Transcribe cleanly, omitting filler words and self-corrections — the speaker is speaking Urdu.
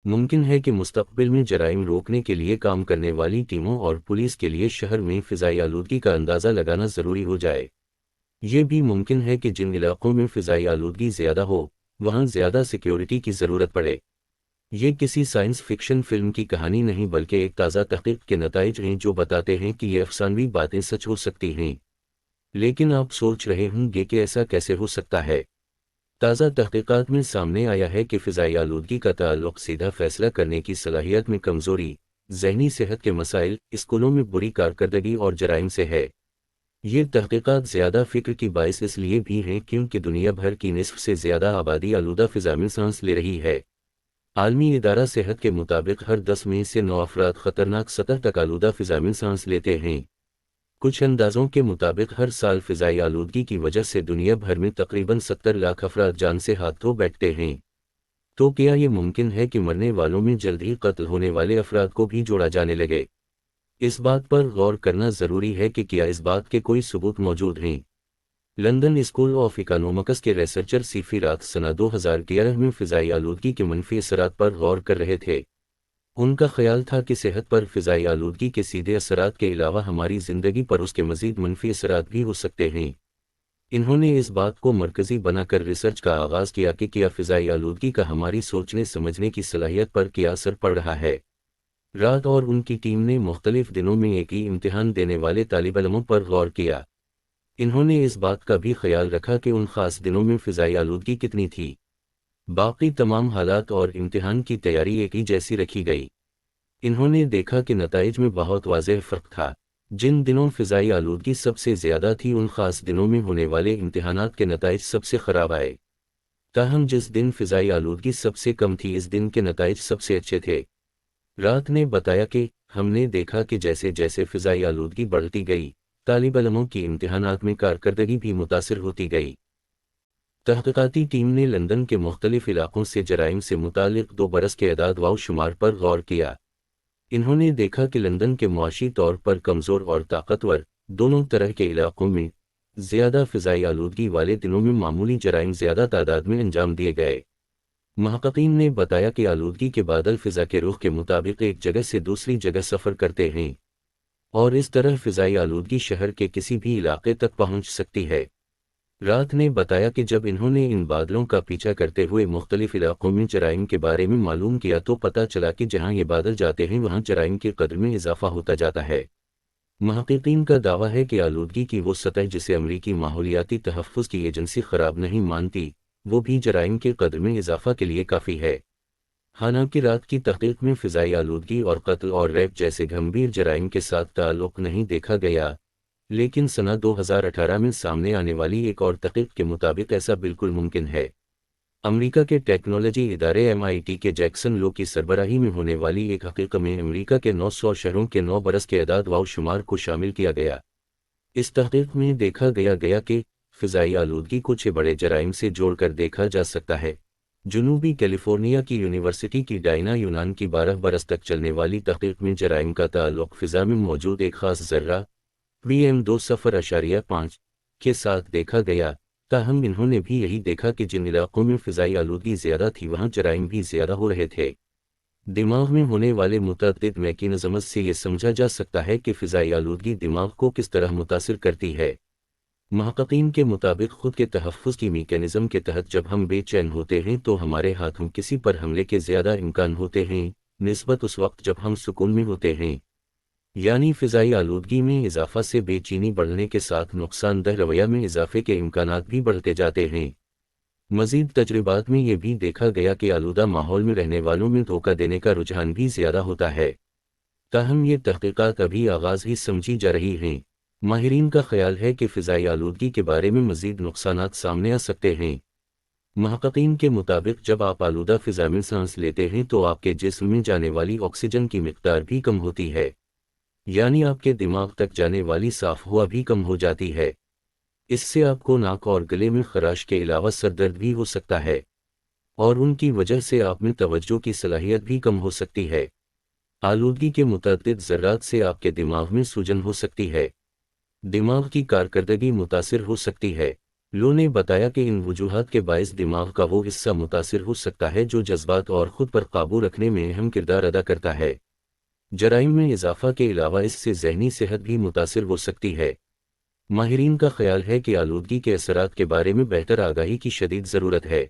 ممکن ہے کہ مستقبل میں جرائم روکنے کے لیے کام کرنے والی ٹیموں اور پولیس کے لیے شہر میں فضائی آلودگی کا اندازہ لگانا ضروری ہو جائے۔ یہ بھی ممکن ہے کہ جن علاقوں میں فضائی آلودگی زیادہ ہو، وہاں زیادہ سیکیورٹی کی ضرورت پڑے۔ یہ کسی سائنس فکشن فلم کی کہانی نہیں بلکہ ایک تازہ تحقیق کے نتائج ہیں جو بتاتے ہیں کہ یہ افسانوی باتیں سچ ہو سکتی ہیں۔ لیکن آپ سوچ رہے ہوں گے کہ ایسا کیسے ہو سکتا ہے؟ تازہ تحقیقات میں سامنے آیا ہے کہ فضائی آلودگی کا تعلق سیدھا فیصلہ کرنے کی صلاحیت میں کمزوری، ذہنی صحت کے مسائل، اسکولوں میں بری کارکردگی اور جرائم سے ہے۔ یہ تحقیقات زیادہ فکر کی باعث اس لیے بھی ہیں کیونکہ دنیا بھر کی نصف سے زیادہ آبادی آلودہ فضا میں سانس لے رہی ہے۔ عالمی ادارہ صحت کے مطابق ہر 10 میں سے 9 افراد خطرناک سطح تک آلودہ فضا میں سانس لیتے ہیں۔ کچھ اندازوں کے مطابق ہر سال فضائی آلودگی کی وجہ سے دنیا بھر میں تقریباً 70 لاکھ افراد جان سے ہاتھ دھو بیٹھتے ہیں۔ تو کیا یہ ممکن ہے کہ مرنے والوں میں جلد ہی قتل ہونے والے افراد کو بھی جوڑا جانے لگے؟ اس بات پر غور کرنا ضروری ہے کہ کیا اس بات کے کوئی ثبوت موجود ہیں۔ لندن اسکول آف اکنامکس کے ریسرچر سیفی رات سنہ 2011 میں فضائی آلودگی کے منفی اثرات پر غور کر رہے تھے۔ ان کا خیال تھا کہ صحت پر فضائی آلودگی کے سیدھے اثرات کے علاوہ ہماری زندگی پر اس کے مزید منفی اثرات بھی ہو سکتے ہیں۔ انہوں نے اس بات کو مرکزی بنا کر ریسرچ کا آغاز کیا کہ کیا فضائی آلودگی کا ہماری سوچنے سمجھنے کی صلاحیت پر کیا اثر پڑ رہا ہے۔ رات اور ان کی ٹیم نے مختلف دنوں میں ایک ہی امتحان دینے والے طالب علموں پر غور کیا۔ انہوں نے اس بات کا بھی خیال رکھا کہ ان خاص دنوں میں فضائی آلودگی کتنی تھی۔ باقی تمام حالات اور امتحان کی تیاری ایک ہی جیسی رکھی گئی۔ انہوں نے دیکھا کہ نتائج میں بہت واضح فرق تھا۔ جن دنوں فضائی آلودگی سب سے زیادہ تھی ان خاص دنوں میں ہونے والے امتحانات کے نتائج سب سے خراب آئے۔ تاہم جس دن فضائی آلودگی سب سے کم تھی اس دن کے نتائج سب سے اچھے تھے۔ رات نے بتایا کہ ہم نے دیکھا کہ جیسے جیسے فضائی آلودگی بڑھتی گئی، طالب علموں کی امتحانات میں کارکردگی بھی متاثر ہوتی گئی۔ تحقیقاتی ٹیم نے لندن کے مختلف علاقوں سے جرائم سے متعلق 2 برس کے اعداد و شمار پر غور کیا۔ انہوں نے دیکھا کہ لندن کے معاشی طور پر کمزور اور طاقتور دونوں طرح کے علاقوں میں زیادہ فضائی آلودگی والے دنوں میں معمولی جرائم زیادہ تعداد میں انجام دیے گئے۔ محققین نے بتایا کہ آلودگی کے بادل فضا کے رخ کے مطابق ایک جگہ سے دوسری جگہ سفر کرتے ہیں، اور اس طرح فضائی آلودگی شہر کے کسی بھی علاقے تک پہنچ سکتی ہے۔ رات نے بتایا کہ جب انہوں نے ان بادلوں کا پیچھا کرتے ہوئے مختلف علاقوں میں جرائم کے بارے میں معلوم کیا تو پتہ چلا کہ جہاں یہ بادل جاتے ہیں وہاں جرائم کے قدر میں اضافہ ہوتا جاتا ہے۔ محققین کا دعویٰ ہے کہ آلودگی کی وہ سطح جسے امریکی ماحولیاتی تحفظ کی ایجنسی خراب نہیں مانتی، وہ بھی جرائم کے قدر میں اضافہ کے لیے کافی ہے۔ حالانکہ رات کی تحقیق میں فضائی آلودگی اور قتل اور ریپ جیسے گھمبیر جرائم کے ساتھ تعلق نہیں دیکھا گیا، لیکن سنہ 2018 میں سامنے آنے والی ایک اور تحقیق کے مطابق ایسا بالکل ممکن ہے۔ امریکہ کے ٹیکنالوجی ادارے MIT کے جیکسن لو کی سربراہی میں ہونے والی ایک تحقیق میں امریکہ کے 900 شہروں کے 9 برس کے اعداد و شمار کو شامل کیا گیا۔ اس تحقیق میں دیکھا گیا کہ فضائی آلودگی کو 6 بڑے جرائم سے جوڑ کر دیکھا جا سکتا ہے۔ جنوبی کیلیفورنیا کی یونیورسٹی کی ڈائنا یونان کی 12 برس تک چلنے والی تحقیق میں جرائم کا تعلق فضا میں موجود ایک خاص ذرہ PM2.5 کے ساتھ دیکھا گیا۔ تاہم انہوں نے بھی یہی دیکھا کہ جن علاقوں میں فضائی آلودگی زیادہ تھی وہاں جرائم بھی زیادہ ہو رہے تھے۔ دماغ میں ہونے والے متعدد میکینزمز سے یہ سمجھا جا سکتا ہے کہ فضائی آلودگی دماغ کو کس طرح متاثر کرتی ہے۔ محققین کے مطابق خود کے تحفظ کی میکینزم کے تحت جب ہم بے چین ہوتے ہیں تو ہمارے ہاتھوں کسی پر حملے کے زیادہ امکان ہوتے ہیں نسبت اس وقت جب ہم سکون میں ہوتے ہیں۔ یعنی فضائی آلودگی میں اضافہ سے بے چینی بڑھنے کے ساتھ نقصان دہ رویہ میں اضافے کے امکانات بھی بڑھتے جاتے ہیں۔ مزید تجربات میں یہ بھی دیکھا گیا کہ آلودہ ماحول میں رہنے والوں میں دھوکہ دینے کا رجحان بھی زیادہ ہوتا ہے۔ تاہم یہ تحقیقات ابھی آغاز ہی سمجھی جا رہی ہیں۔ ماہرین کا خیال ہے کہ فضائی آلودگی کے بارے میں مزید نقصانات سامنے آ سکتے ہیں۔ محققین کے مطابق جب آپ آلودہ فضا میں سانس لیتے ہیں تو آپ کے جسم میں جانے والی آکسیجن کی مقدار بھی کم ہوتی ہے، یعنی آپ کے دماغ تک جانے والی صاف ہوا بھی کم ہو جاتی ہے۔ اس سے آپ کو ناک اور گلے میں خراش کے علاوہ سر درد بھی ہو سکتا ہے، اور ان کی وجہ سے آپ میں توجہ کی صلاحیت بھی کم ہو سکتی ہے۔ آلودگی کے متعدد ذرات سے آپ کے دماغ میں سوجن ہو سکتی ہے، دماغ کی کارکردگی متاثر ہو سکتی ہے، لو نے بتایا کہ ان وجوہات کے باعث دماغ کا وہ حصہ متاثر ہو سکتا ہے جو جذبات اور خود پر قابو رکھنے میں اہم کردار ادا کرتا ہے۔ جرائم میں اضافہ کے علاوہ اس سے ذہنی صحت بھی متاثر ہو سکتی ہے۔ ماہرین کا خیال ہے کہ آلودگی کے اثرات کے بارے میں بہتر آگاہی کی شدید ضرورت ہے۔